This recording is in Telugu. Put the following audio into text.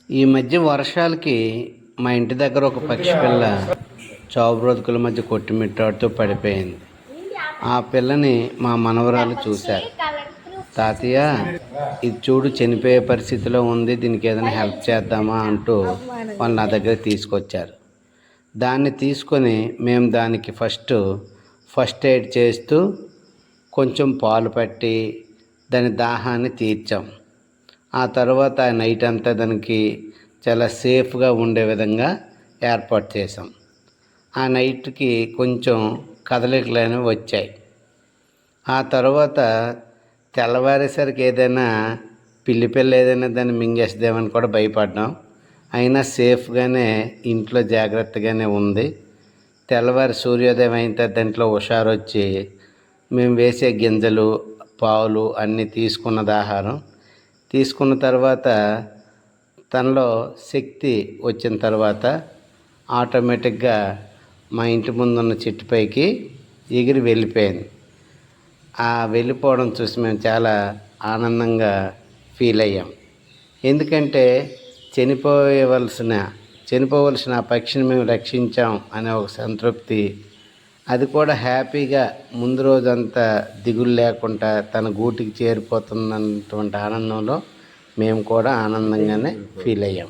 ఈ మధ్య వర్షాలకి మా ఇంటి దగ్గర ఒక పక్షి పిల్ల చావు బ్రతుకుల మధ్య కొట్టుమిట్టాడుతూ పడిపోయింది. ఆ పిల్లని మా మనవరాలు చూశారు. తాతయ్య, ఇది చూడు, చనిపోయే పరిస్థితిలో ఉంది, దీనికి ఏదైనా హెల్ప్ చేద్దామా అంటూ వాళ్ళు నా దగ్గర తీసుకొచ్చారు. దాన్ని తీసుకొని మేము దానికి ఫస్ట్ ఎయిడ్ చేస్తూ కొంచెం పాలు పట్టి దాని దాహాన్ని తీర్చాం. ఆ తర్వాత నైట్ అంతా దానికి చాలా సేఫ్గా ఉండే విధంగా ఏర్పాటు చేసాం. ఆ నైట్కి కొంచెం కదలికలు అనేవి వచ్చాయి. ఆ తర్వాత తెల్లవారేసరికి ఏదైనా పిల్ల ఏదైనా దాన్ని మింగేస్తుందేమని కూడా భయపడ్డాం. అయినా సేఫ్గానే ఇంట్లో జాగ్రత్తగానే ఉంది. తెల్లవారి సూర్యోదయం అయిన తర్వాత దాంట్లో హుషారు వచ్చి మేము వేసే గింజలు, పాలు అన్నీ తీసుకున్నది ఆహారం తీసుకున్న తర్వాత తనలో శక్తి వచ్చిన తర్వాత ఆటోమేటిక్గా మా ఇంటి ముందున్న చెట్టుపైకి ఎగిరి వెళ్ళిపోయింది. ఆ వెళ్ళిపోవడం చూసి మేము చాలా ఆనందంగా ఫీల్ అయ్యాం. ఎందుకంటే చనిపోవలసిన ఆ పక్షిని మేము రక్షించాం అనే ఒక సంతృప్తి, అది కూడా హ్యాపీగా ముందు రోజంతా దిగులు లేకుండా తన గూటికి చేరిపోతున్నటువంటి ఆనందంలో మేము కూడా ఆనందంగానే ఫీల్ అయ్యాం.